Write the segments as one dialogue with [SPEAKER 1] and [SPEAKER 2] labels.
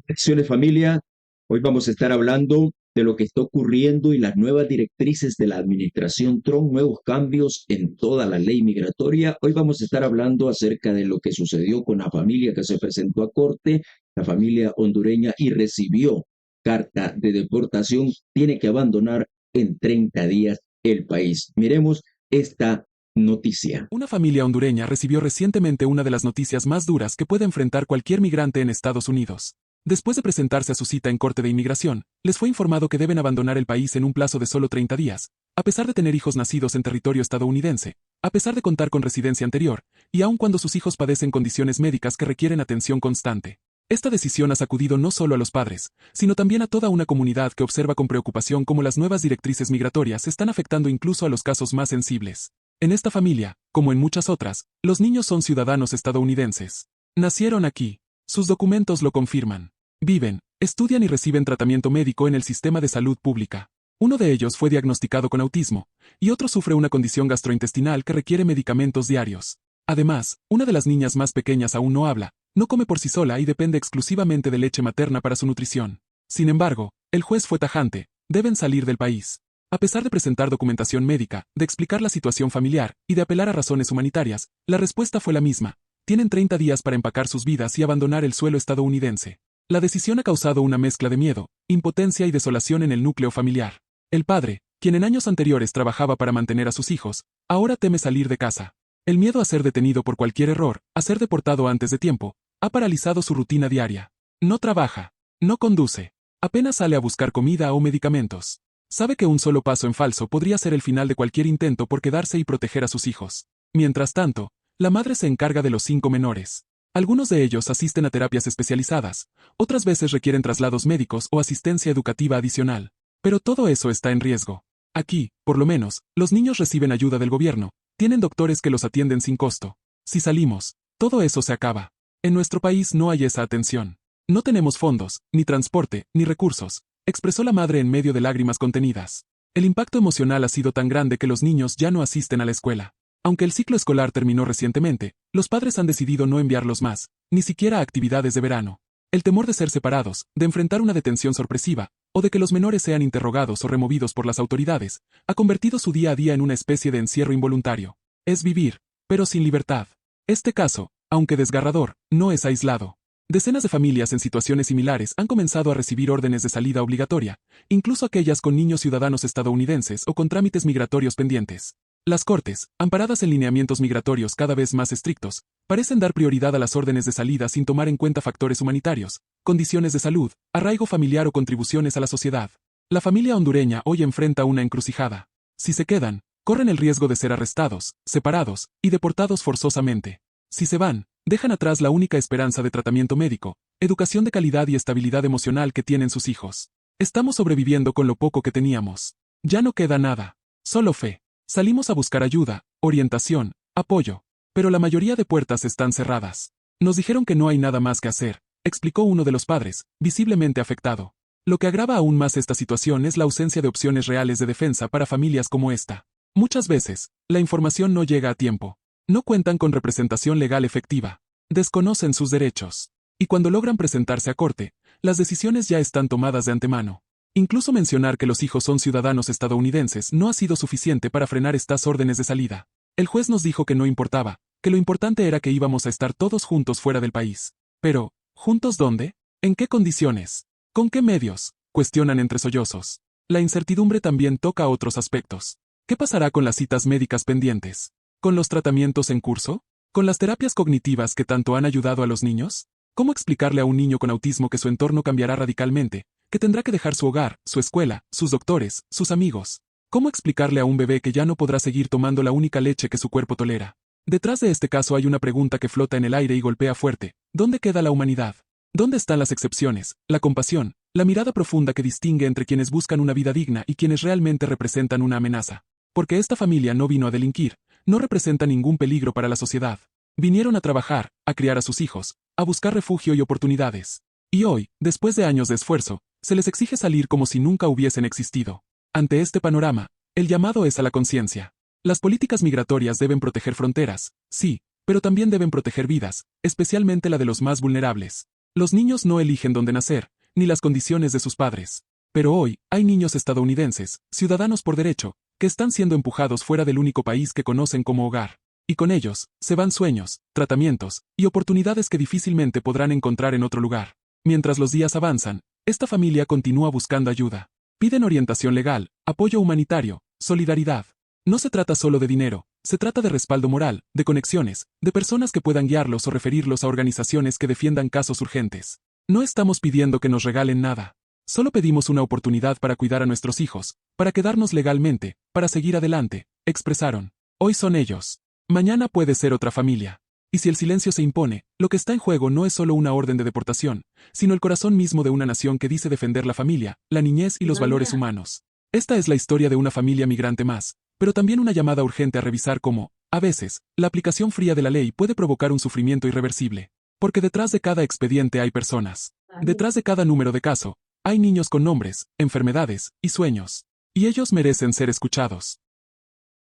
[SPEAKER 1] Lecciones familia, hoy vamos a estar hablando de lo que está ocurriendo y las nuevas directrices de la administración Trump, nuevos cambios en toda la ley migratoria. Hoy vamos a estar hablando acerca de lo que sucedió con la familia que se presentó a corte, la familia hondureña y recibió carta de deportación, tiene que abandonar en 30 días el país. Miremos esta noticia.
[SPEAKER 2] Una familia hondureña recibió recientemente una de las noticias más duras que puede enfrentar cualquier migrante en Estados Unidos. Después de presentarse a su cita en corte de inmigración, les fue informado que deben abandonar el país en un plazo de solo 30 días, a pesar de tener hijos nacidos en territorio estadounidense, a pesar de contar con residencia anterior, y aun cuando sus hijos padecen condiciones médicas que requieren atención constante. Esta decisión ha sacudido no solo a los padres, sino también a toda una comunidad que observa con preocupación cómo las nuevas directrices migratorias están afectando incluso a los casos más sensibles. En esta familia, como en muchas otras, los niños son ciudadanos estadounidenses. Nacieron aquí. Sus documentos lo confirman. Viven, estudian y reciben tratamiento médico en el sistema de salud pública. Uno de ellos fue diagnosticado con autismo, y otro sufre una condición gastrointestinal que requiere medicamentos diarios. Además, una de las niñas más pequeñas aún no habla, no come por sí sola y depende exclusivamente de leche materna para su nutrición. Sin embargo, el juez fue tajante: deben salir del país. A pesar de presentar documentación médica, de explicar la situación familiar y de apelar a razones humanitarias, la respuesta fue la misma: tienen 30 días para empacar sus vidas y abandonar el suelo estadounidense. La decisión ha causado una mezcla de miedo, impotencia y desolación en el núcleo familiar. El padre, quien en años anteriores trabajaba para mantener a sus hijos, ahora teme salir de casa. El miedo a ser detenido por cualquier error, a ser deportado antes de tiempo, ha paralizado su rutina diaria. No trabaja, no conduce, apenas sale a buscar comida o medicamentos. Sabe que un solo paso en falso podría ser el final de cualquier intento por quedarse y proteger a sus hijos. Mientras tanto, la madre se encarga de los 5 menores. Algunos de ellos asisten a terapias especializadas, otras veces requieren traslados médicos o asistencia educativa adicional. Pero todo eso está en riesgo. Aquí, por lo menos, los niños reciben ayuda del gobierno, tienen doctores que los atienden sin costo. Si salimos, todo eso se acaba. En nuestro país no hay esa atención. No tenemos fondos, ni transporte, ni recursos, expresó la madre en medio de lágrimas contenidas. El impacto emocional ha sido tan grande que los niños ya no asisten a la escuela. Aunque el ciclo escolar terminó recientemente, los padres han decidido no enviarlos más, ni siquiera a actividades de verano. El temor de ser separados, de enfrentar una detención sorpresiva, o de que los menores sean interrogados o removidos por las autoridades, ha convertido su día a día en una especie de encierro involuntario. Es vivir, pero sin libertad. Este caso, aunque desgarrador, no es aislado. Decenas de familias en situaciones similares han comenzado a recibir órdenes de salida obligatoria, incluso aquellas con niños ciudadanos estadounidenses o con trámites migratorios pendientes. Las cortes, amparadas en lineamientos migratorios cada vez más estrictos, parecen dar prioridad a las órdenes de salida sin tomar en cuenta factores humanitarios, condiciones de salud, arraigo familiar o contribuciones a la sociedad. La familia hondureña hoy enfrenta una encrucijada. Si se quedan, corren el riesgo de ser arrestados, separados y deportados forzosamente. Si se van, dejan atrás la única esperanza de tratamiento médico, educación de calidad y estabilidad emocional que tienen sus hijos. Estamos sobreviviendo con lo poco que teníamos. Ya no queda nada. Solo fe. Salimos a buscar ayuda, orientación, apoyo. Pero la mayoría de puertas están cerradas. Nos dijeron que no hay nada más que hacer, explicó uno de los padres, visiblemente afectado. Lo que agrava aún más esta situación es la ausencia de opciones reales de defensa para familias como esta. Muchas veces, la información no llega a tiempo. No cuentan con representación legal efectiva. Desconocen sus derechos. Y cuando logran presentarse a corte, las decisiones ya están tomadas de antemano. Incluso mencionar que los hijos son ciudadanos estadounidenses no ha sido suficiente para frenar estas órdenes de salida. El juez nos dijo que no importaba, que lo importante era que íbamos a estar todos juntos fuera del país. Pero, ¿juntos dónde? ¿En qué condiciones? ¿Con qué medios? Cuestionan entre sollozos. La incertidumbre también toca otros aspectos. ¿Qué pasará con las citas médicas pendientes? ¿Con los tratamientos en curso? ¿Con las terapias cognitivas que tanto han ayudado a los niños? ¿Cómo explicarle a un niño con autismo que su entorno cambiará radicalmente, que tendrá que dejar su hogar, su escuela, sus doctores, sus amigos? ¿Cómo explicarle a un bebé que ya no podrá seguir tomando la única leche que su cuerpo tolera? Detrás de este caso hay una pregunta que flota en el aire y golpea fuerte: ¿dónde queda la humanidad? ¿Dónde están las excepciones, la compasión, la mirada profunda que distingue entre quienes buscan una vida digna y quienes realmente representan una amenaza? Porque esta familia no vino a delinquir, no representa ningún peligro para la sociedad. Vinieron a trabajar, a criar a sus hijos, a buscar refugio y oportunidades. Y hoy, después de años de esfuerzo, se les exige salir como si nunca hubiesen existido. Ante este panorama, el llamado es a la conciencia. Las políticas migratorias deben proteger fronteras, sí, pero también deben proteger vidas, especialmente la de los más vulnerables. Los niños no eligen dónde nacer, ni las condiciones de sus padres. Pero hoy, hay niños estadounidenses, ciudadanos por derecho, que están siendo empujados fuera del único país que conocen como hogar. Y con ellos, se van sueños, tratamientos, y oportunidades que difícilmente podrán encontrar en otro lugar. Mientras los días avanzan, esta familia continúa buscando ayuda. Piden orientación legal, apoyo humanitario, solidaridad. No se trata solo de dinero, se trata de respaldo moral, de conexiones, de personas que puedan guiarlos o referirlos a organizaciones que defiendan casos urgentes. No estamos pidiendo que nos regalen nada. Solo pedimos una oportunidad para cuidar a nuestros hijos, para quedarnos legalmente, para seguir adelante, expresaron. Hoy son ellos. Mañana puede ser otra familia. Y si el silencio se impone, lo que está en juego no es solo una orden de deportación, sino el corazón mismo de una nación que dice defender la familia, la niñez y los valores humanos. Esta es la historia de una familia migrante más, pero también una llamada urgente a revisar cómo, a veces, la aplicación fría de la ley puede provocar un sufrimiento irreversible. Porque detrás de cada expediente hay personas. Detrás de cada número de caso, hay niños con nombres, enfermedades y sueños. Y ellos merecen ser escuchados.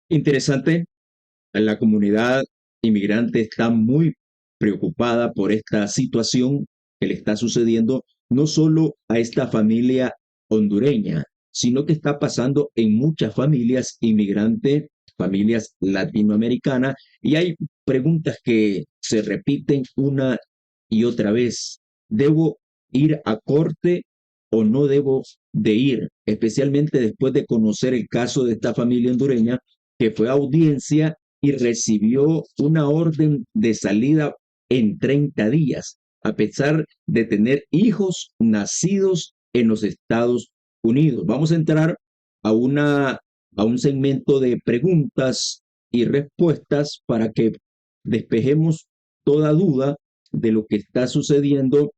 [SPEAKER 1] Interesante. La comunidad inmigrante está muy preocupada por esta situación que le está sucediendo no solo a esta familia hondureña, sino que está pasando en muchas familias inmigrantes, familias latinoamericanas, y hay preguntas que se repiten una y otra vez. ¿Debo ir a corte o no debo de ir? Especialmente después de conocer el caso de esta familia hondureña que fue a audiencia y recibió una orden de salida en 30 días, a pesar de tener hijos nacidos en los Estados Unidos. Vamos a entrar a un segmento de preguntas y respuestas para que despejemos toda duda de lo que está sucediendo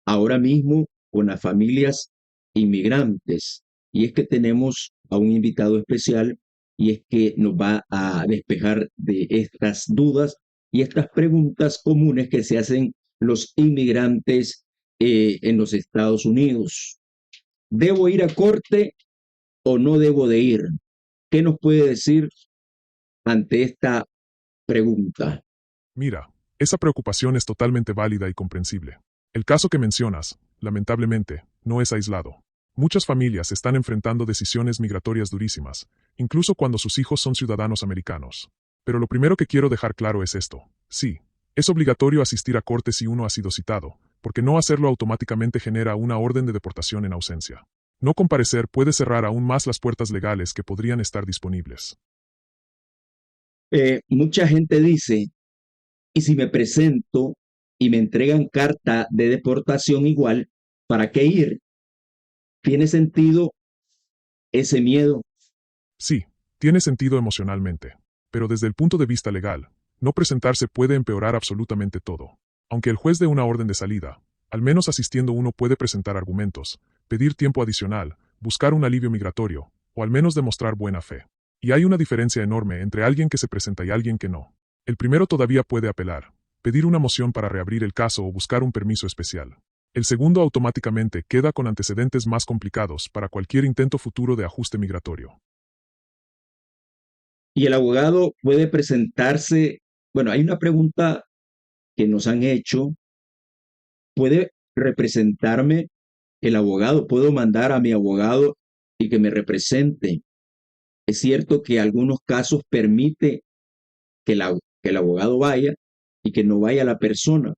[SPEAKER 1] ahora mismo con las familias inmigrantes. Y es que tenemos a un invitado especial y es que nos va a despejar de estas dudas y estas preguntas comunes que se hacen los inmigrantes en los Estados Unidos. ¿Debo ir a corte o no debo de ir? ¿Qué nos puede decir ante esta pregunta?
[SPEAKER 3] Mira, esa preocupación es totalmente válida y comprensible. El caso que mencionas, lamentablemente, no es aislado. Muchas familias están enfrentando decisiones migratorias durísimas, incluso cuando sus hijos son ciudadanos americanos. Pero lo primero que quiero dejar claro es esto. Sí, es obligatorio asistir a corte si uno ha sido citado, porque no hacerlo automáticamente genera una orden de deportación en ausencia. No comparecer puede cerrar aún más las puertas legales que podrían estar disponibles.
[SPEAKER 1] Mucha gente dice, ¿y si me presento y me entregan carta de deportación igual, para qué ir? ¿Tiene sentido ese miedo?
[SPEAKER 3] Sí, tiene sentido emocionalmente, pero desde el punto de vista legal, no presentarse puede empeorar absolutamente todo. Aunque el juez dé una orden de salida, al menos asistiendo uno puede presentar argumentos, pedir tiempo adicional, buscar un alivio migratorio, o al menos demostrar buena fe. Y hay una diferencia enorme entre alguien que se presenta y alguien que no. El primero todavía puede apelar, pedir una moción para reabrir el caso o buscar un permiso especial. El segundo automáticamente queda con antecedentes más complicados para cualquier intento futuro de ajuste migratorio.
[SPEAKER 1] Y el abogado puede presentarse, bueno, hay una pregunta que nos han hecho, ¿puede representarme el abogado? ¿Puedo mandar a mi abogado y que me represente? Es cierto que algunos casos permite que el abogado vaya y que no vaya la persona.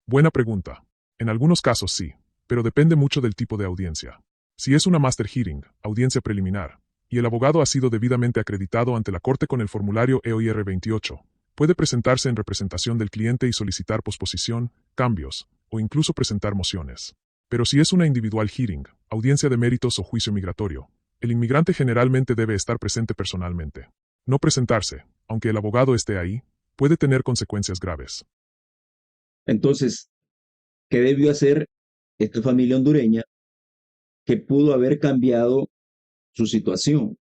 [SPEAKER 3] Buena pregunta. En algunos casos sí, pero depende mucho del tipo de audiencia. Si es una master hearing, audiencia preliminar, y el abogado ha sido debidamente acreditado ante la Corte con el formulario EOIR 28, puede presentarse en representación del cliente y solicitar posposición, cambios, o incluso presentar mociones. Pero si es una individual hearing, audiencia de méritos o juicio migratorio, el inmigrante generalmente debe estar presente personalmente. No presentarse, aunque el abogado esté ahí, puede tener consecuencias graves.
[SPEAKER 1] Entonces, ¿qué debió hacer esta familia hondureña que pudo haber cambiado su situación?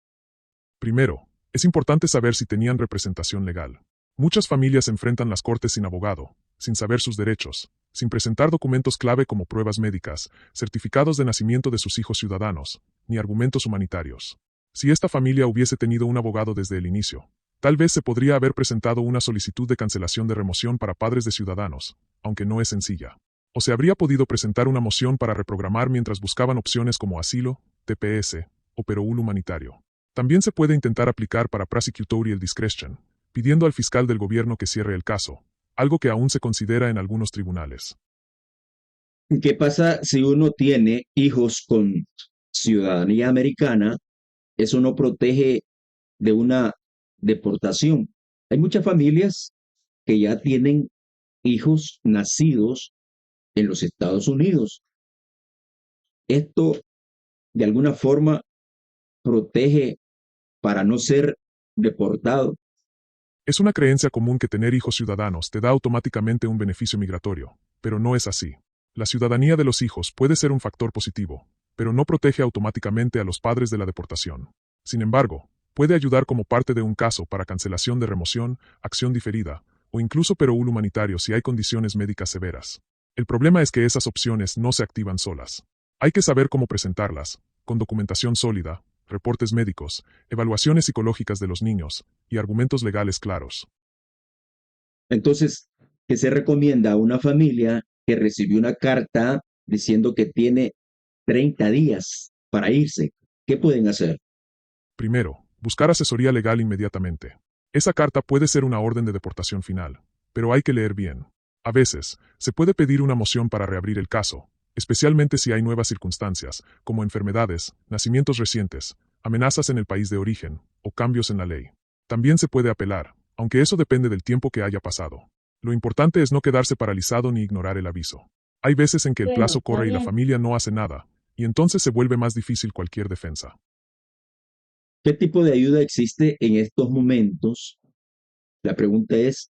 [SPEAKER 3] Primero, es importante saber si tenían representación legal. Muchas familias enfrentan las cortes sin abogado, sin saber sus derechos, sin presentar documentos clave como pruebas médicas, certificados de nacimiento de sus hijos ciudadanos, ni argumentos humanitarios. Si esta familia hubiese tenido un abogado desde el inicio, tal vez se podría haber presentado una solicitud de cancelación de remoción para padres de ciudadanos, aunque no es sencilla. O se habría podido presentar una moción para reprogramar mientras buscaban opciones como asilo, TPS o perol humanitario. También se puede intentar aplicar para prosecutorial discretion, pidiendo al fiscal del gobierno que cierre el caso, algo que aún se considera en algunos tribunales.
[SPEAKER 1] ¿Qué pasa si uno tiene hijos con ciudadanía americana? Eso no protege de una deportación. Hay muchas familias que ya tienen hijos nacidos en los Estados Unidos. Esto de alguna forma protege para no ser deportado.
[SPEAKER 3] Es una creencia común que tener hijos ciudadanos te da automáticamente un beneficio migratorio, pero no es así. La ciudadanía de los hijos puede ser un factor positivo, pero no protege automáticamente a los padres de la deportación. Sin embargo, puede ayudar como parte de un caso para cancelación de remoción, acción diferida, o incluso perol humanitario si hay condiciones médicas severas. El problema es que esas opciones no se activan solas. Hay que saber cómo presentarlas, con documentación sólida, reportes médicos, evaluaciones psicológicas de los niños y argumentos legales claros.
[SPEAKER 1] Entonces, ¿qué se recomienda a una familia que recibió una carta diciendo que tiene 30 días para irse? ¿Qué pueden hacer?
[SPEAKER 3] Primero, buscar asesoría legal inmediatamente. Esa carta puede ser una orden de deportación final, pero hay que leer bien. A veces, se puede pedir una moción para reabrir el caso, especialmente si hay nuevas circunstancias, como enfermedades, nacimientos recientes, amenazas en el país de origen, o cambios en la ley. También se puede apelar, aunque eso depende del tiempo que haya pasado. Lo importante es no quedarse paralizado ni ignorar el aviso. Hay veces en que el plazo corre y la familia no hace nada, y entonces se vuelve más difícil cualquier defensa.
[SPEAKER 1] ¿Qué tipo de ayuda existe en estos momentos? La pregunta es,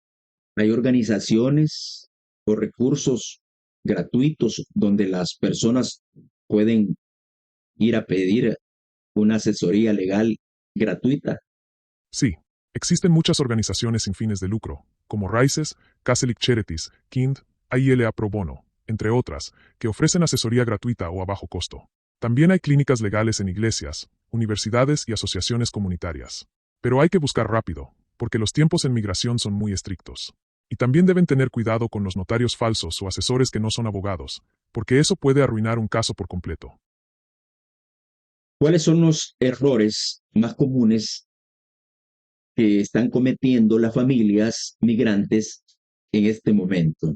[SPEAKER 1] ¿hay organizaciones o recursos gratuitos donde las personas pueden ir a pedir una asesoría legal gratuita?
[SPEAKER 3] Sí, existen muchas organizaciones sin fines de lucro, como Rises, Catholic Charities, Kind, AILA Pro Bono, entre otras, que ofrecen asesoría gratuita o a bajo costo. También hay clínicas legales en iglesias, universidades y asociaciones comunitarias. Pero hay que buscar rápido, porque los tiempos en migración son muy estrictos. Y también deben tener cuidado con los notarios falsos o asesores que no son abogados, porque eso puede arruinar un caso por completo.
[SPEAKER 1] ¿Cuáles son los errores más comunes que están cometiendo las familias migrantes en este momento?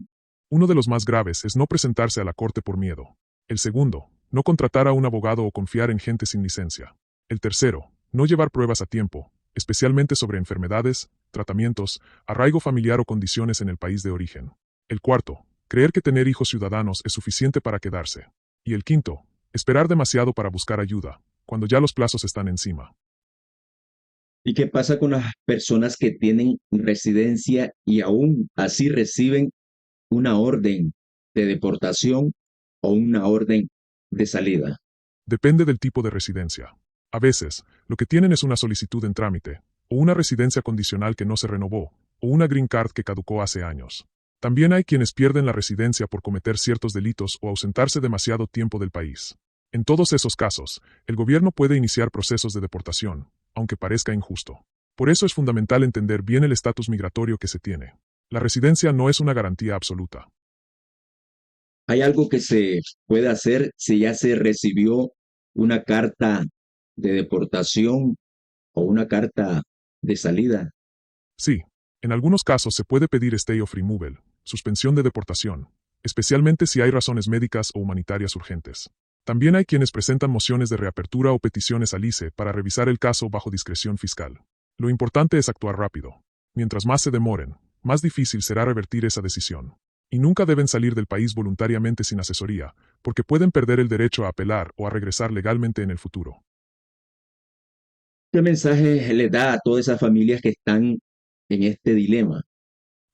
[SPEAKER 3] Uno de los más graves es no presentarse a la corte por miedo. El segundo, no contratar a un abogado o confiar en gente sin licencia. El tercero, no llevar pruebas a tiempo, especialmente sobre enfermedades, tratamientos, arraigo familiar o condiciones en el país de origen. El cuarto, creer que tener hijos ciudadanos es suficiente para quedarse. Y el quinto, esperar demasiado para buscar ayuda, cuando ya los plazos están encima.
[SPEAKER 1] ¿Y qué pasa con las personas que tienen residencia y aún así reciben una orden de deportación o una orden de salida?
[SPEAKER 3] Depende del tipo de residencia. A veces, lo que tienen es una solicitud en trámite, o una residencia condicional que no se renovó, o una green card que caducó hace años. También hay quienes pierden la residencia por cometer ciertos delitos o ausentarse demasiado tiempo del país. En todos esos casos, el gobierno puede iniciar procesos de deportación, aunque parezca injusto. Por eso es fundamental entender bien el estatus migratorio que se tiene. La residencia no es una garantía absoluta.
[SPEAKER 1] ¿Hay algo que se puede hacer si ya se recibió una carta de deportación o una carta de salida?
[SPEAKER 3] Sí, en algunos casos se puede pedir stay of removal, suspensión de deportación, especialmente si hay razones médicas o humanitarias urgentes. También hay quienes presentan mociones de reapertura o peticiones al ICE para revisar el caso bajo discreción fiscal. Lo importante es actuar rápido. Mientras más se demoren, más difícil será revertir esa decisión. Y nunca deben salir del país voluntariamente sin asesoría, porque pueden perder el derecho a apelar o a regresar legalmente en el futuro.
[SPEAKER 1] ¿Qué mensaje le da a todas esas familias que están en este dilema?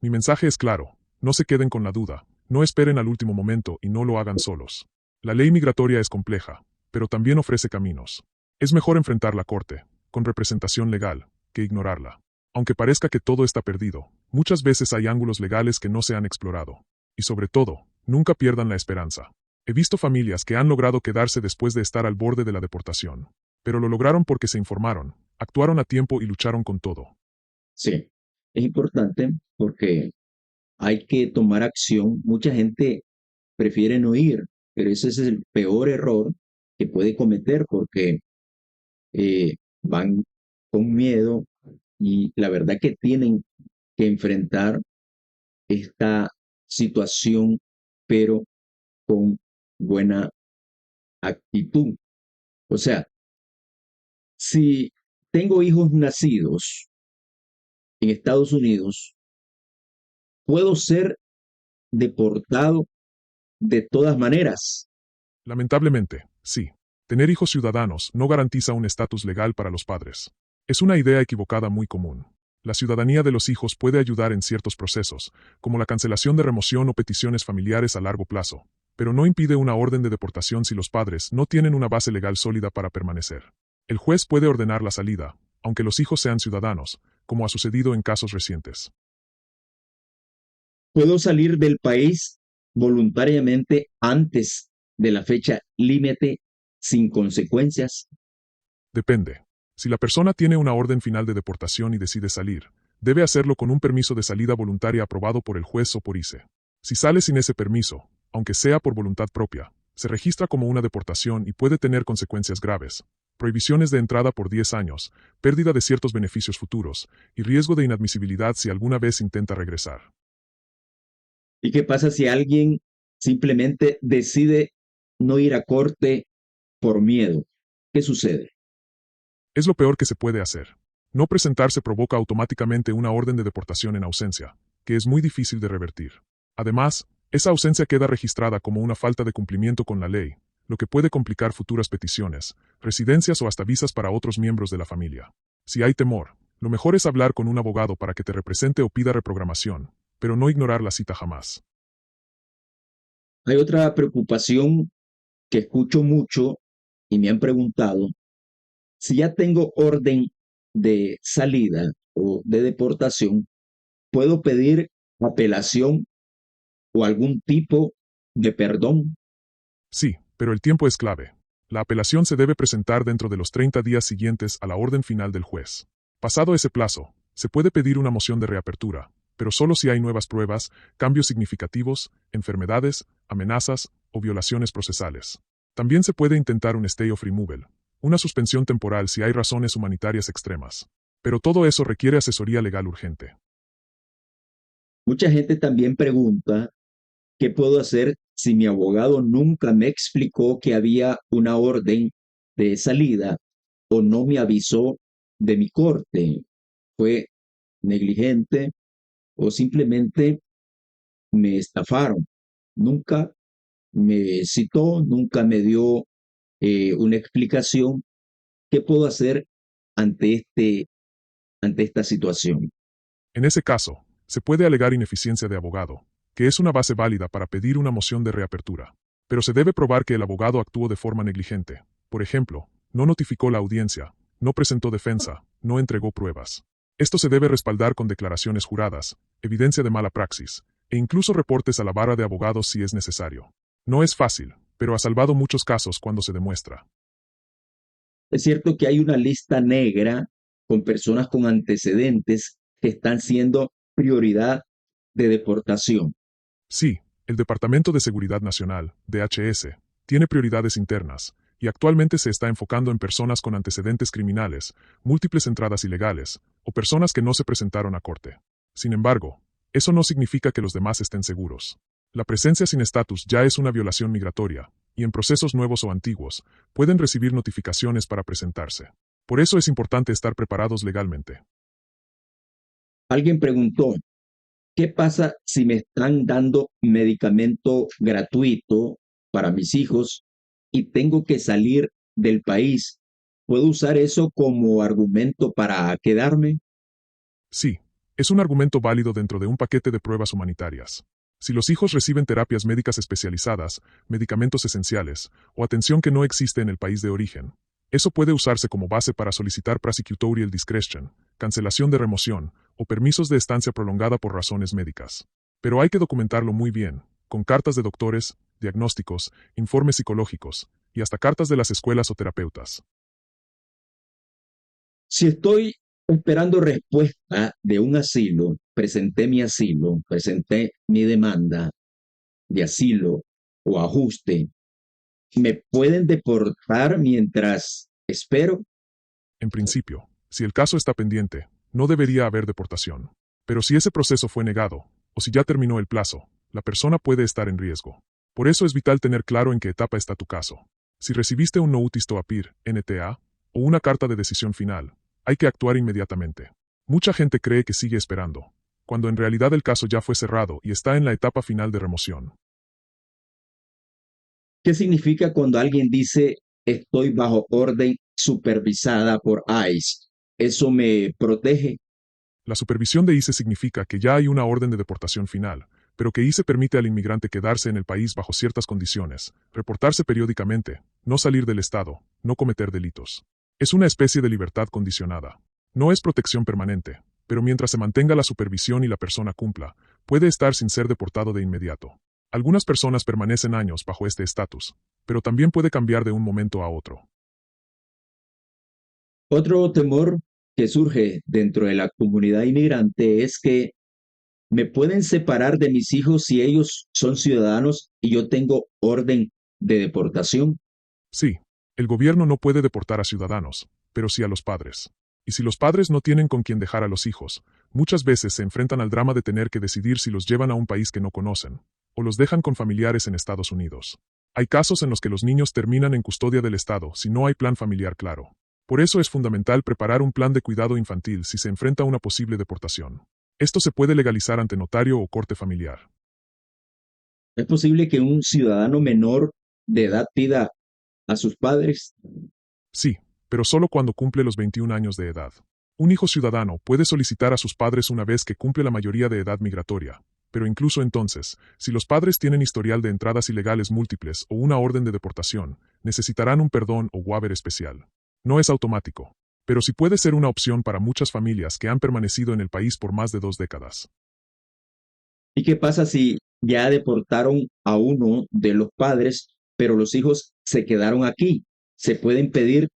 [SPEAKER 3] Mi mensaje es claro, no se queden con la duda, no esperen al último momento y no lo hagan solos. La ley migratoria es compleja, pero también ofrece caminos. Es mejor enfrentar la corte, con representación legal, que ignorarla. Aunque parezca que todo está perdido, muchas veces hay ángulos legales que no se han explorado. Y sobre todo, nunca pierdan la esperanza. He visto familias que han logrado quedarse después de estar al borde de la deportación. Pero lo lograron porque se informaron, actuaron a tiempo y lucharon con todo.
[SPEAKER 1] Sí, es importante porque hay que tomar acción. Mucha gente prefiere no ir, pero ese es el peor error que puede cometer porque van con miedo y la verdad que tienen que enfrentar esta situación, pero con buena actitud. O sea, si tengo hijos nacidos en Estados Unidos, puedo ser deportado de todas maneras.
[SPEAKER 3] Lamentablemente, sí. Tener hijos ciudadanos no garantiza un estatus legal para los padres. Es una idea equivocada muy común. La ciudadanía de los hijos puede ayudar en ciertos procesos, como la cancelación de remoción o peticiones familiares a largo plazo, pero no impide una orden de deportación si los padres no tienen una base legal sólida para permanecer. El juez puede ordenar la salida, aunque los hijos sean ciudadanos, como ha sucedido en casos recientes.
[SPEAKER 1] Puedo salir del país voluntariamente antes de la fecha límite sin consecuencias.
[SPEAKER 3] Depende. Si la persona tiene una orden final de deportación y decide salir, debe hacerlo con un permiso de salida voluntaria aprobado por el juez o por ICE. Si sale sin ese permiso, aunque sea por voluntad propia, se registra como una deportación y puede tener consecuencias graves: prohibiciones de entrada por 10 años, pérdida de ciertos beneficios futuros y riesgo de inadmisibilidad si alguna vez intenta regresar.
[SPEAKER 1] ¿Y qué pasa si alguien simplemente decide no ir a corte por miedo? ¿Qué sucede?
[SPEAKER 3] Es lo peor que se puede hacer. No presentarse provoca automáticamente una orden de deportación en ausencia, que es muy difícil de revertir. Además, esa ausencia queda registrada como una falta de cumplimiento con la ley, lo que puede complicar futuras peticiones, residencias o hasta visas para otros miembros de la familia. Si hay temor, lo mejor es hablar con un abogado para que te represente o pida reprogramación, pero no ignorar la cita jamás.
[SPEAKER 1] Hay otra preocupación que escucho mucho y me han preguntado: si ya tengo orden de salida o de deportación, ¿puedo pedir apelación o algún tipo de perdón?
[SPEAKER 3] Sí, pero el tiempo es clave. La apelación se debe presentar dentro de los 30 días siguientes a la orden final del juez. Pasado ese plazo, se puede pedir una moción de reapertura, pero solo si hay nuevas pruebas, cambios significativos, enfermedades, amenazas o violaciones procesales. También se puede intentar un stay of removal, una suspensión temporal si hay razones humanitarias extremas. Pero todo eso requiere asesoría legal urgente.
[SPEAKER 1] Mucha gente también pregunta: ¿qué puedo hacer si mi abogado nunca me explicó que había una orden de salida o no me avisó de mi corte? ¿Fue negligente o simplemente me estafaron? Nunca me citó, nunca me dio una explicación. ¿Qué puedo hacer ante, ante esta situación?
[SPEAKER 3] En ese caso, se puede alegar ineficiencia de abogado, que es una base válida para pedir una moción de reapertura. Pero se debe probar que el abogado actuó de forma negligente. Por ejemplo, no notificó la audiencia, no presentó defensa, no entregó pruebas. Esto se debe respaldar con declaraciones juradas, evidencia de mala praxis, e incluso reportes a la barra de abogados si es necesario. No es fácil, pero ha salvado muchos casos cuando se demuestra.
[SPEAKER 1] Es cierto que hay una lista negra con personas con antecedentes que están siendo prioridad de deportación.
[SPEAKER 3] Sí, el Departamento de Seguridad Nacional, DHS, tiene prioridades internas, y actualmente se está enfocando en personas con antecedentes criminales, múltiples entradas ilegales, o personas que no se presentaron a corte. Sin embargo, eso no significa que los demás estén seguros. La presencia sin estatus ya es una violación migratoria, y en procesos nuevos o antiguos, pueden recibir notificaciones para presentarse. Por eso es importante estar preparados legalmente.
[SPEAKER 1] Alguien preguntó: ¿qué pasa si me están dando medicamento gratuito para mis hijos y tengo que salir del país? ¿Puedo usar eso como argumento para quedarme?
[SPEAKER 3] Sí, es un argumento válido dentro de un paquete de pruebas humanitarias. Si los hijos reciben terapias médicas especializadas, medicamentos esenciales, o atención que no existe en el país de origen, eso puede usarse como base para solicitar prosecutorial discretion, cancelación de remoción, o permisos de estancia prolongada por razones médicas. Pero hay que documentarlo muy bien, con cartas de doctores, diagnósticos, informes psicológicos, y hasta cartas de las escuelas o terapeutas.
[SPEAKER 1] Si estoy esperando respuesta de un asilo, presenté mi demanda de asilo o ajuste, ¿me pueden deportar mientras espero?
[SPEAKER 3] En principio, si el caso está pendiente, no debería haber deportación. Pero si ese proceso fue negado, o si ya terminó el plazo, la persona puede estar en riesgo. Por eso es vital tener claro en qué etapa está tu caso. Si recibiste un notice to appear, NTA, o una carta de decisión final, hay que actuar inmediatamente. Mucha gente cree que sigue esperando, cuando en realidad el caso ya fue cerrado y está en la etapa final de remoción.
[SPEAKER 1] ¿Qué significa cuando alguien dice estoy bajo orden supervisada por ICE? ¿Eso me protege?
[SPEAKER 3] La supervisión de ICE significa que ya hay una orden de deportación final, pero que ICE permite al inmigrante quedarse en el país bajo ciertas condiciones, reportarse periódicamente, no salir del estado, no cometer delitos. Es una especie de libertad condicionada. No es protección permanente, pero mientras se mantenga la supervisión y la persona cumpla, puede estar sin ser deportado de inmediato. Algunas personas permanecen años bajo este estatus, pero también puede cambiar de un momento a otro.
[SPEAKER 1] Otro temor que surge dentro de la comunidad inmigrante es que me pueden separar de mis hijos si ellos son ciudadanos y yo tengo orden de deportación.
[SPEAKER 3] Sí, el gobierno no puede deportar a ciudadanos, pero sí a los padres. Y si los padres no tienen con quién dejar a los hijos, muchas veces se enfrentan al drama de tener que decidir si los llevan a un país que no conocen, o los dejan con familiares en Estados Unidos. Hay casos en los que los niños terminan en custodia del Estado si no hay plan familiar claro. Por eso es fundamental preparar un plan de cuidado infantil si se enfrenta a una posible deportación. Esto se puede legalizar ante notario o corte familiar.
[SPEAKER 1] ¿Es posible que un ciudadano menor de edad pida a sus padres?
[SPEAKER 3] Sí, pero solo cuando cumple los 21 años de edad. Un hijo ciudadano puede solicitar a sus padres una vez que cumple la mayoría de edad migratoria, pero incluso entonces, si los padres tienen historial de entradas ilegales múltiples o una orden de deportación, necesitarán un perdón o waiver especial. No es automático, pero sí puede ser una opción para muchas familias que han permanecido en el país por más de 2 décadas.
[SPEAKER 1] ¿Y qué pasa si ya deportaron a uno de los padres, pero los hijos se quedaron aquí? ¿Se pueden pedir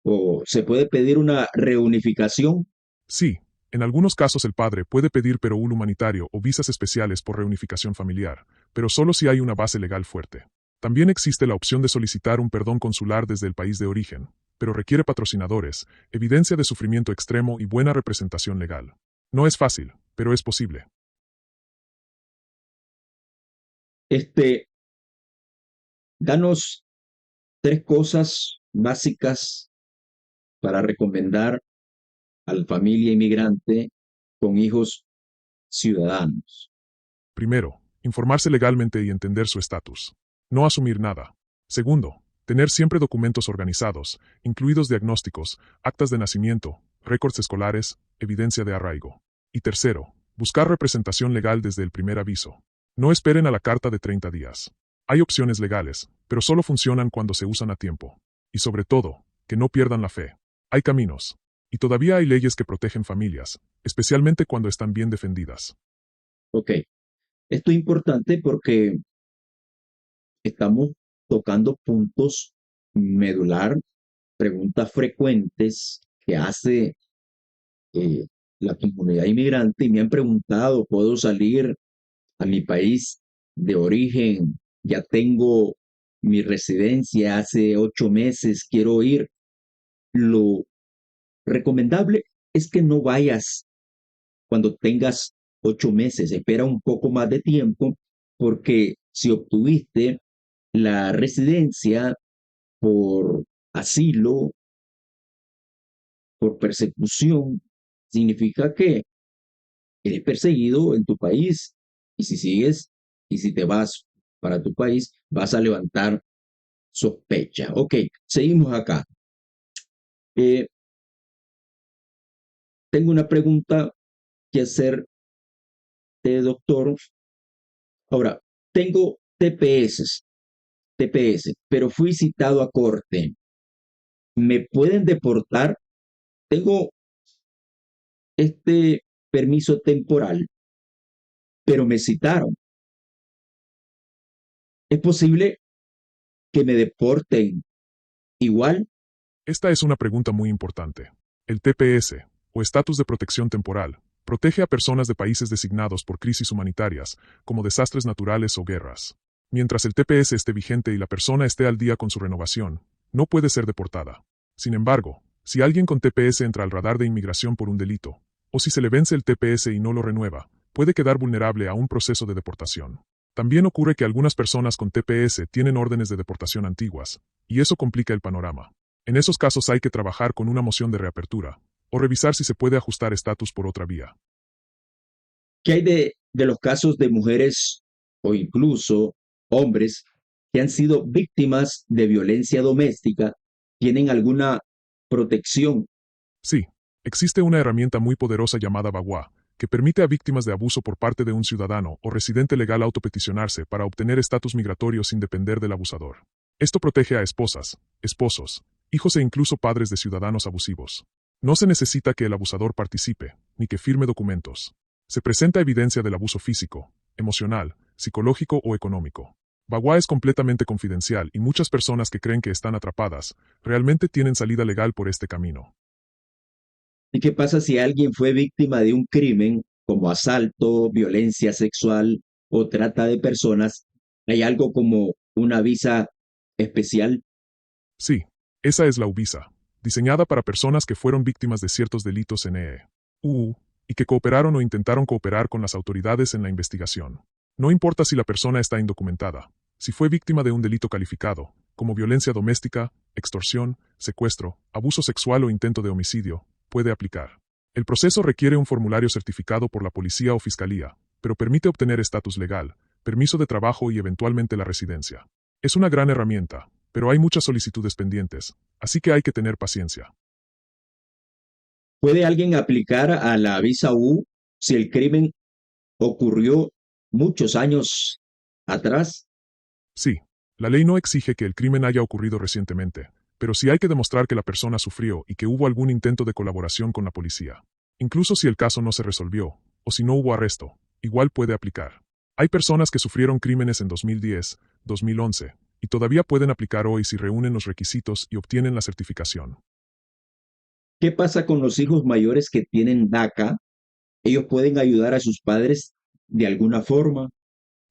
[SPEAKER 1] o se puede pedir una reunificación?
[SPEAKER 3] Sí, en algunos casos el padre puede pedir perol humanitario o visas especiales por reunificación familiar, pero solo si hay una base legal fuerte. También existe la opción de solicitar un perdón consular desde el país de origen, pero requiere patrocinadores, evidencia de sufrimiento extremo y buena representación legal. No es fácil, pero es posible.
[SPEAKER 1] Este, danos tres cosas básicas para recomendar a la familia inmigrante con hijos ciudadanos.
[SPEAKER 3] Primero, informarse legalmente y entender su estatus. No asumir nada. Segundo, tener siempre documentos organizados, incluidos diagnósticos, actas de nacimiento, récords escolares, evidencia de arraigo. Y tercero, buscar representación legal desde el primer aviso. No esperen a la carta de 30 días. Hay opciones legales, pero solo funcionan cuando se usan a tiempo. Y sobre todo, que no pierdan la fe. Hay caminos. Y todavía hay leyes que protegen familias, especialmente cuando están bien defendidas.
[SPEAKER 1] Ok, esto es importante porque estamos tocando puntos medular, preguntas frecuentes que hace eh, la comunidad inmigrante y me han preguntado, ¿puedo salir a mi país de origen? Ya tengo mi residencia hace 8 meses, quiero ir. Lo recomendable es que no vayas cuando tengas 8 meses, espera un poco más de tiempo porque si obtuviste la residencia por asilo, por persecución, significa que eres perseguido en tu país y si sigues y si te vas para tu país, vas a levantar sospecha. Ok, seguimos acá. Eh, tengo una pregunta que hacer, doctor. Ahora, tengo TPS, pero fui citado a corte. ¿Me pueden deportar? Tengo este permiso temporal, pero me citaron. ¿Es posible que me deporten igual?
[SPEAKER 3] Esta es una pregunta muy importante. El TPS, o Estatus de Protección Temporal, protege a personas de países designados por crisis humanitarias, como desastres naturales o guerras. Mientras el TPS esté vigente y la persona esté al día con su renovación, no puede ser deportada. Sin embargo, si alguien con TPS entra al radar de inmigración por un delito, o si se le vence el TPS y no lo renueva, puede quedar vulnerable a un proceso de deportación. También ocurre que algunas personas con TPS tienen órdenes de deportación antiguas, y eso complica el panorama. En esos casos hay que trabajar con una moción de reapertura, o revisar si se puede ajustar estatus por otra vía.
[SPEAKER 1] ¿Qué hay de los casos de mujeres o incluso hombres que han sido víctimas de violencia doméstica? ¿Tienen alguna protección?
[SPEAKER 3] Sí, existe una herramienta muy poderosa llamada VAWA, que permite a víctimas de abuso por parte de un ciudadano o residente legal autopeticionarse para obtener estatus migratorio sin depender del abusador. Esto protege a esposas, esposos, hijos e incluso padres de ciudadanos abusivos. No se necesita que el abusador participe, ni que firme documentos. Se presenta evidencia del abuso físico, emocional, psicológico o económico. VAWA es completamente confidencial y muchas personas que creen que están atrapadas, realmente tienen salida legal por este camino.
[SPEAKER 1] ¿Y qué pasa si alguien fue víctima de un crimen como asalto, violencia sexual o trata de personas? ¿Hay algo como una visa especial?
[SPEAKER 3] Sí, esa es la UVISA, diseñada para personas que fueron víctimas de ciertos delitos en EU, y que cooperaron o intentaron cooperar con las autoridades en la investigación. No importa si la persona está indocumentada, si fue víctima de un delito calificado, como violencia doméstica, extorsión, secuestro, abuso sexual o intento de homicidio, puede aplicar. El proceso requiere un formulario certificado por la policía o fiscalía, pero permite obtener estatus legal, permiso de trabajo y eventualmente la residencia. Es una gran herramienta, pero hay muchas solicitudes pendientes, así que hay que tener paciencia.
[SPEAKER 1] ¿Puede alguien aplicar a la visa U si el crimen ocurrió muchos años atrás?
[SPEAKER 3] Sí, la ley no exige que el crimen haya ocurrido recientemente, pero sí hay que demostrar que la persona sufrió y que hubo algún intento de colaboración con la policía. Incluso si el caso no se resolvió, o si no hubo arresto, igual puede aplicar. Hay personas que sufrieron crímenes en 2010, 2011, y todavía pueden aplicar hoy si reúnen los requisitos y obtienen la certificación.
[SPEAKER 1] ¿Qué pasa con los hijos mayores que tienen DACA? ¿Ellos pueden ayudar a sus padres de alguna forma?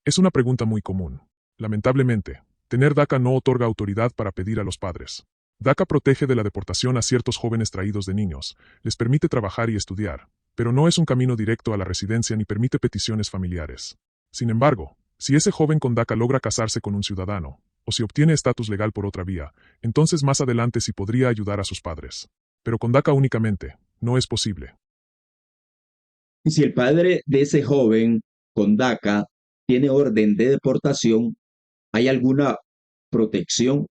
[SPEAKER 3] Es una pregunta muy común. Lamentablemente, tener DACA no otorga autoridad para pedir a los padres. DACA protege de la deportación a ciertos jóvenes traídos de niños, les permite trabajar y estudiar, pero no es un camino directo a la residencia ni permite peticiones familiares. Sin embargo, si ese joven con DACA logra casarse con un ciudadano, o si obtiene estatus legal por otra vía, entonces más adelante sí podría ayudar a sus padres. Pero con DACA únicamente, no es posible.
[SPEAKER 1] Y si el padre de ese joven con DACA tiene orden de deportación, ¿hay alguna protección?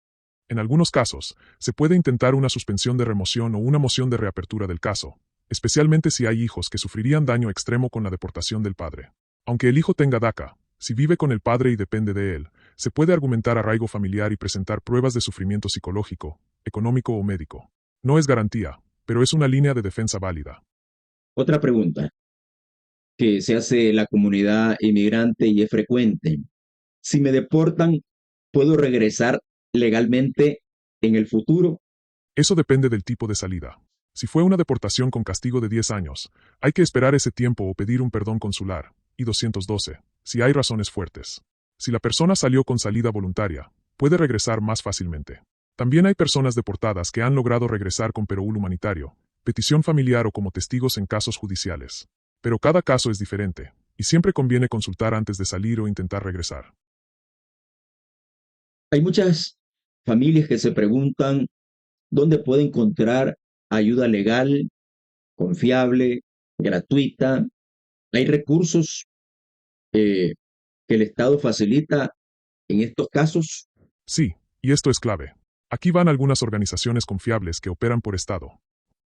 [SPEAKER 3] En algunos casos, se puede intentar una suspensión de remoción o una moción de reapertura del caso, especialmente si hay hijos que sufrirían daño extremo con la deportación del padre. Aunque el hijo tenga DACA, si vive con el padre y depende de él, se puede argumentar arraigo familiar y presentar pruebas de sufrimiento psicológico, económico o médico. No es garantía, pero es una línea de defensa válida.
[SPEAKER 1] Otra pregunta que se hace la comunidad inmigrante y es frecuente. Si me deportan, ¿puedo regresar legalmente en el futuro?
[SPEAKER 3] Eso depende del tipo de salida. Si fue una deportación con castigo de 10 años, hay que esperar ese tiempo o pedir un perdón consular, I-212, si hay razones fuertes. Si la persona salió con salida voluntaria, puede regresar más fácilmente. También hay personas deportadas que han logrado regresar con perol humanitario, petición familiar o como testigos en casos judiciales. Pero cada caso es diferente, y siempre conviene consultar antes de salir o intentar regresar.
[SPEAKER 1] Hay muchas familias que se preguntan dónde puede encontrar ayuda legal, confiable, gratuita. Hay recursos que el Estado facilita en estos casos.
[SPEAKER 3] Sí, y esto es clave. Aquí van algunas organizaciones confiables que operan por estado.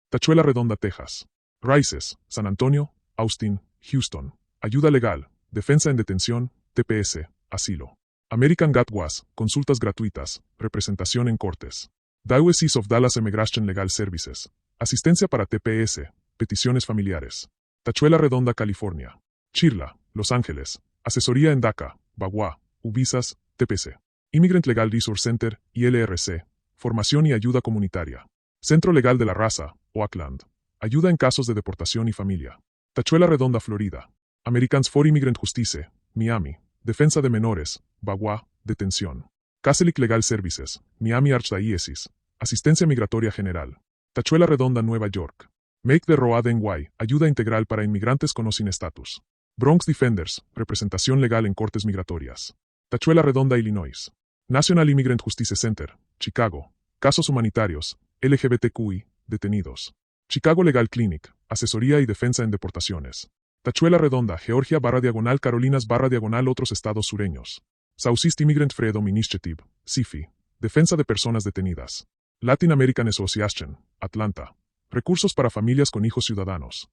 [SPEAKER 3] Tachuela Redonda, Texas. Rices, San Antonio, Austin, Houston. Ayuda legal, defensa en detención, TPS, asilo. American Gatwas, consultas gratuitas, representación en cortes. Diocese of Dallas Immigration Legal Services. Asistencia para TPS, peticiones familiares. Tachuela Redonda, California. Chirla, Los Ángeles. Asesoría en DACA, VAWA, UVISAS, TPC. Immigrant Legal Resource Center, ILRC. Formación y ayuda comunitaria. Centro Legal de la Raza, Oakland. Ayuda en casos de deportación y familia. Tachuela Redonda, Florida. Americans for Immigrant Justice, Miami. Defensa de menores, Bagua, detención. Catholic Legal Services, Miami Archdiocese, asistencia migratoria general. Tachuela Redonda, Nueva York. Make the Road NY, ayuda integral para inmigrantes con o sin estatus. Bronx Defenders, representación legal en cortes migratorias. Tachuela Redonda, Illinois. National Immigrant Justice Center, Chicago. Casos humanitarios, LGBTQI, detenidos. Chicago Legal Clinic, asesoría y defensa en deportaciones. Tachuela Redonda, Georgia /diagonal Carolinas /diagonal otros estados sureños. Southeast Immigrant Freedom Initiative, SIFI, defensa de personas detenidas. Latin American Association, Atlanta. Recursos para familias con hijos ciudadanos.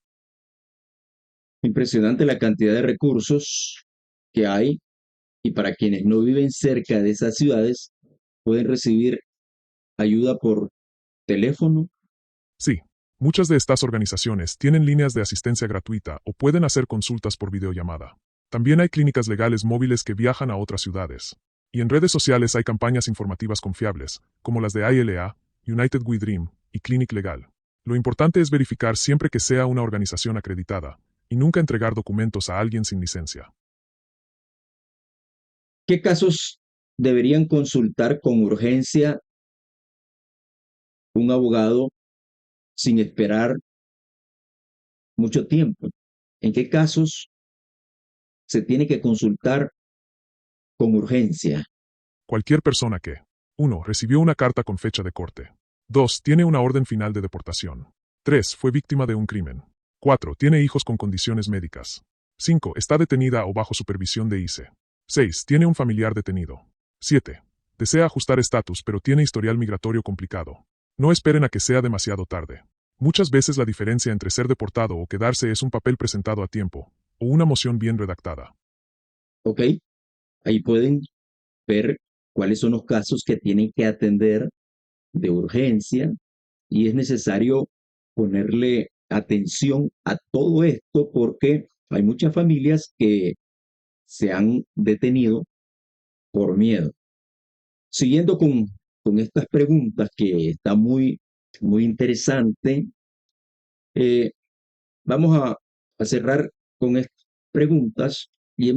[SPEAKER 1] Impresionante la cantidad de recursos que hay, y para quienes no viven cerca de esas ciudades, pueden recibir ayuda por teléfono.
[SPEAKER 3] Sí, muchas de estas organizaciones tienen líneas de asistencia gratuita o pueden hacer consultas por videollamada. También hay clínicas legales móviles que viajan a otras ciudades. Y en redes sociales hay campañas informativas confiables, como las de ILA, United We Dream y Clinic Legal. Lo importante es verificar siempre que sea una organización acreditada, y nunca entregar documentos a alguien sin licencia.
[SPEAKER 1] ¿Qué casos deberían consultar con urgencia un abogado sin esperar mucho tiempo? ¿En qué casos se tiene que consultar con urgencia?
[SPEAKER 3] Cualquier persona que 1. Recibió una carta con fecha de corte. 2. Tiene una orden final de deportación. 3. Fue víctima de un crimen. 4. Tiene hijos con condiciones médicas. 5. Está detenida o bajo supervisión de ICE. 6. Tiene un familiar detenido. 7. Desea ajustar estatus pero tiene historial migratorio complicado. No esperen a que sea demasiado tarde. Muchas veces la diferencia entre ser deportado o quedarse es un papel presentado a tiempo, o una moción bien redactada.
[SPEAKER 1] ¿Ok? Ahí pueden ver cuáles son los casos que tienen que atender de urgencia, y es necesario ponerle atención a todo esto porque hay muchas familias que se han detenido por miedo. Siguiendo con estas preguntas que está muy, muy interesante, eh, vamos a cerrar con estas preguntas, y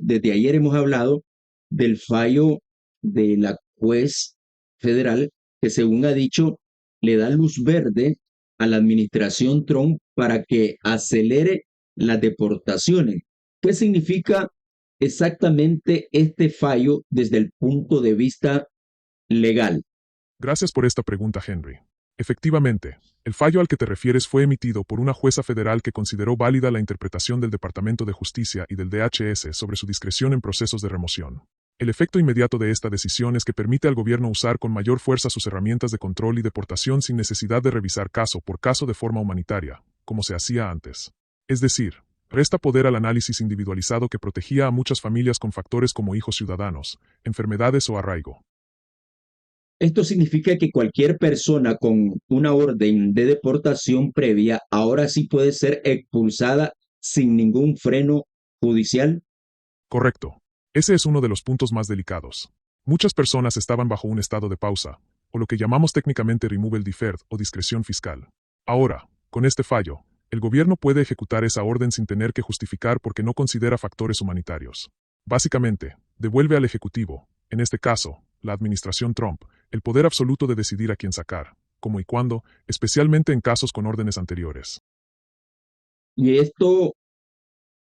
[SPEAKER 1] desde ayer hemos hablado del fallo de la juez federal que, según ha dicho, le da luz verde a la administración Trump para que acelere las deportaciones. ¿Qué significa exactamente este fallo desde el punto de vista legal?
[SPEAKER 3] Gracias por esta pregunta, Henry. Efectivamente, el fallo al que te refieres fue emitido por una jueza federal que consideró válida la interpretación del Departamento de Justicia y del DHS sobre su discreción en procesos de remoción. El efecto inmediato de esta decisión es que permite al gobierno usar con mayor fuerza sus herramientas de control y deportación sin necesidad de revisar caso por caso de forma humanitaria, como se hacía antes. Es decir, resta poder al análisis individualizado que protegía a muchas familias con factores como hijos ciudadanos, enfermedades o arraigo.
[SPEAKER 1] Esto significa que cualquier persona con una orden de deportación previa ahora sí puede ser expulsada sin ningún freno judicial.
[SPEAKER 3] Correcto. Ese es uno de los puntos más delicados. Muchas personas estaban bajo un estado de pausa, o lo que llamamos técnicamente removal deferred o discreción fiscal. Ahora, con este fallo, el gobierno puede ejecutar esa orden sin tener que justificar porque no considera factores humanitarios. Básicamente, devuelve al Ejecutivo, en este caso, la administración Trump, el poder absoluto de decidir a quién sacar, cómo y cuándo, especialmente en casos con órdenes anteriores.
[SPEAKER 1] Y esto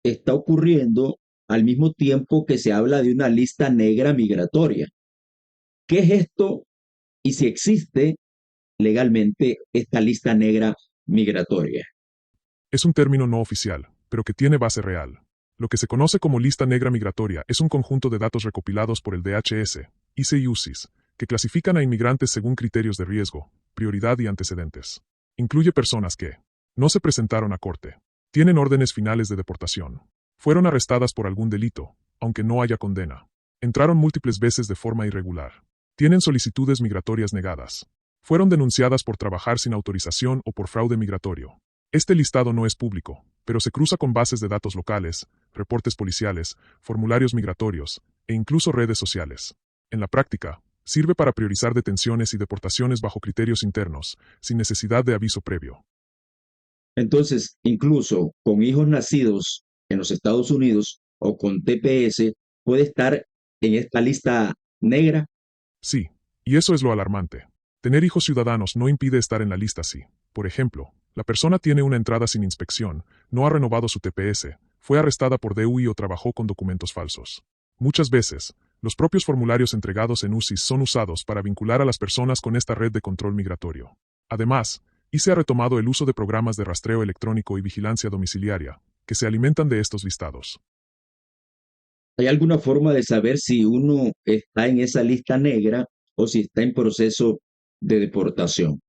[SPEAKER 1] está ocurriendo al mismo tiempo que se habla de una lista negra migratoria. ¿Qué es esto y si existe legalmente esta lista negra migratoria?
[SPEAKER 3] Es un término no oficial, pero que tiene base real. Lo que se conoce como lista negra migratoria es un conjunto de datos recopilados por el DHS, ICE y UCIS, que clasifican a inmigrantes según criterios de riesgo, prioridad y antecedentes. Incluye personas que no se presentaron a corte, tienen órdenes finales de deportación, fueron arrestadas por algún delito, aunque no haya condena, entraron múltiples veces de forma irregular, tienen solicitudes migratorias negadas, fueron denunciadas por trabajar sin autorización o por fraude migratorio. Este listado no es público, pero se cruza con bases de datos locales, reportes policiales, formularios migratorios, e incluso redes sociales. En la práctica, sirve para priorizar detenciones y deportaciones bajo criterios internos, sin necesidad de aviso previo.
[SPEAKER 1] Entonces, incluso con hijos nacidos en los Estados Unidos o con TPS, puede estar en esta lista negra.
[SPEAKER 3] Sí, y eso es lo alarmante. Tener hijos ciudadanos no impide estar en la lista si, por ejemplo, la persona tiene una entrada sin inspección, no ha renovado su TPS, fue arrestada por DUI o trabajó con documentos falsos. Muchas veces, los propios formularios entregados en UCIS son usados para vincular a las personas con esta red de control migratorio. Además, ICE ha retomado el uso de programas de rastreo electrónico y vigilancia domiciliaria, que se alimentan de estos listados.
[SPEAKER 1] ¿Hay alguna forma de saber si uno está en esa lista negra o si está en proceso de deportación?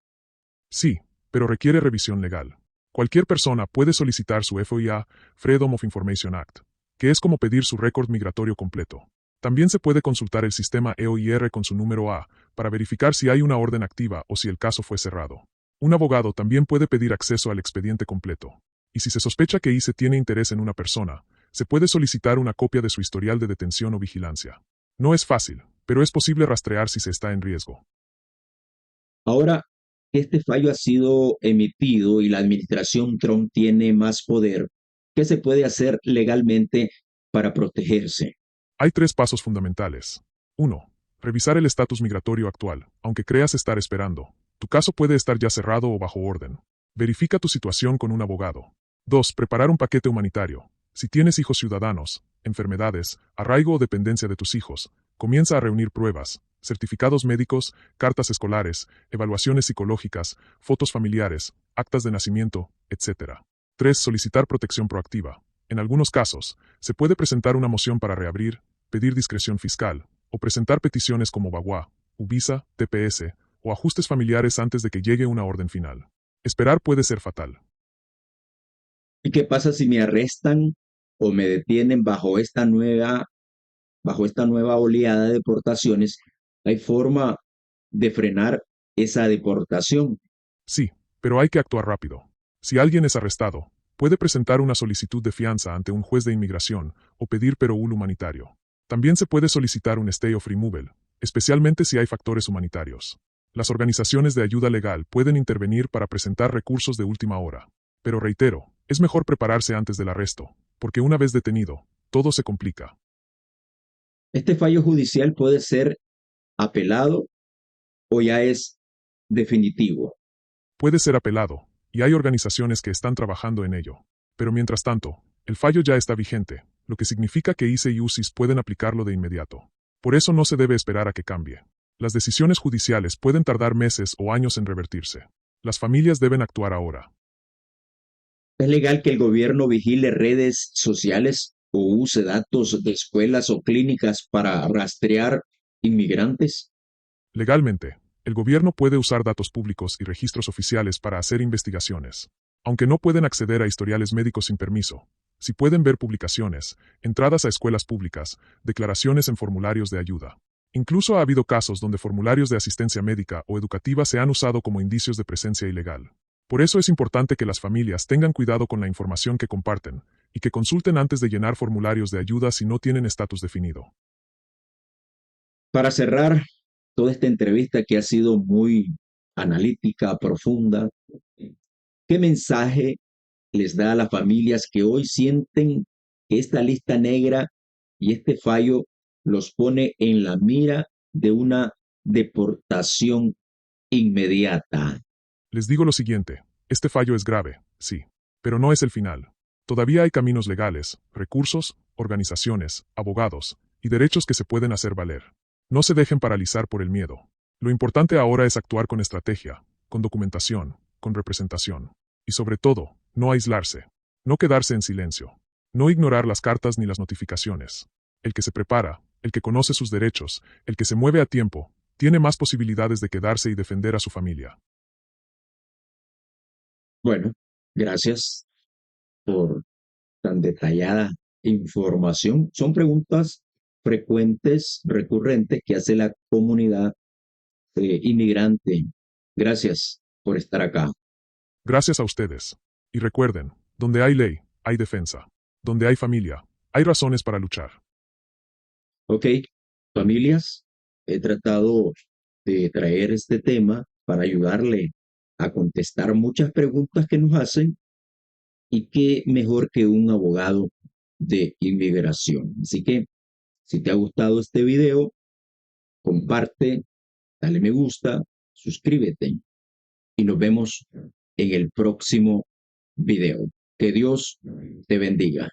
[SPEAKER 3] Sí, pero requiere revisión legal. Cualquier persona puede solicitar su FOIA, Freedom of Information Act, que es como pedir su récord migratorio completo. También se puede consultar el sistema EOIR con su número A, para verificar si hay una orden activa o si el caso fue cerrado. Un abogado también puede pedir acceso al expediente completo. Y si se sospecha que ICE tiene interés en una persona, se puede solicitar una copia de su historial de detención o vigilancia. No es fácil, pero es posible rastrear si se está en riesgo.
[SPEAKER 1] Ahora, este fallo ha sido emitido y la administración Trump tiene más poder. ¿Qué se puede hacer legalmente para protegerse?
[SPEAKER 3] Hay 3 pasos fundamentales. 1. Revisar el estatus migratorio actual, aunque creas estar esperando. Tu caso puede estar ya cerrado o bajo orden. Verifica tu situación con un abogado. 2. Preparar un paquete humanitario. Si tienes hijos ciudadanos, enfermedades, arraigo o dependencia de tus hijos, comienza a reunir pruebas, certificados médicos, cartas escolares, evaluaciones psicológicas, fotos familiares, actas de nacimiento, etc. 3. Solicitar protección proactiva. En algunos casos, se puede presentar una moción para reabrir, pedir discreción fiscal, o presentar peticiones como VAWA, UVISA, TPS, o ajustes familiares antes de que llegue una orden final. Esperar puede ser fatal.
[SPEAKER 1] ¿Y qué pasa si me arrestan o me detienen bajo esta nueva oleada de deportaciones? ¿Hay forma de frenar esa deportación?
[SPEAKER 3] Sí, pero hay que actuar rápido. Si alguien es arrestado, puede presentar una solicitud de fianza ante un juez de inmigración o pedir perol humanitario. También se puede solicitar un stay of removal, especialmente si hay factores humanitarios. Las organizaciones de ayuda legal pueden intervenir para presentar recursos de última hora. Pero reitero, es mejor prepararse antes del arresto, porque una vez detenido, todo se complica.
[SPEAKER 1] ¿Este fallo judicial puede ser apelado o ya es definitivo?
[SPEAKER 3] Puede ser apelado, y hay organizaciones que están trabajando en ello. Pero mientras tanto, el fallo ya está vigente, lo que significa que ICE y UCIS pueden aplicarlo de inmediato. Por eso no se debe esperar a que cambie. Las decisiones judiciales pueden tardar meses o años en revertirse. Las familias deben actuar ahora.
[SPEAKER 1] ¿Es legal que el gobierno vigile redes sociales o use datos de escuelas o clínicas para rastrear inmigrantes?
[SPEAKER 3] Legalmente, el gobierno puede usar datos públicos y registros oficiales para hacer investigaciones. Aunque no pueden acceder a historiales médicos sin permiso, sí pueden ver publicaciones, entradas a escuelas públicas, declaraciones en formularios de ayuda. Incluso ha habido casos donde formularios de asistencia médica o educativa se han usado como indicios de presencia ilegal. Por eso es importante que las familias tengan cuidado con la información que comparten y que consulten antes de llenar formularios de ayuda si no tienen estatus definido.
[SPEAKER 1] Para cerrar toda esta entrevista que ha sido muy analítica, profunda, ¿qué mensaje les da a las familias que hoy sienten que esta lista negra y este fallo los pone en la mira de una deportación inmediata?
[SPEAKER 3] Les digo lo siguiente, este fallo es grave, sí, pero no es el final. Todavía hay caminos legales, recursos, organizaciones, abogados y derechos que se pueden hacer valer. No se dejen paralizar por el miedo. Lo importante ahora es actuar con estrategia, con documentación, con representación. Y sobre todo, no aislarse. No quedarse en silencio. No ignorar las cartas ni las notificaciones. El que se prepara, el que conoce sus derechos, el que se mueve a tiempo, tiene más posibilidades de quedarse y defender a su familia.
[SPEAKER 1] Bueno, gracias por tan detallada información. Son preguntas frecuentes, recurrentes que hace la comunidad inmigrante. Gracias por estar acá.
[SPEAKER 3] Gracias a ustedes. Y recuerden, donde hay ley, hay defensa. Donde hay familia, hay razones para luchar.
[SPEAKER 1] Ok, familias, he tratado de traer este tema para ayudarle a contestar muchas preguntas que nos hacen y qué mejor que un abogado de inmigración. Así que Si te ha gustado este video, comparte, dale me gusta, suscríbete y nos vemos en el próximo video. Que Dios te bendiga.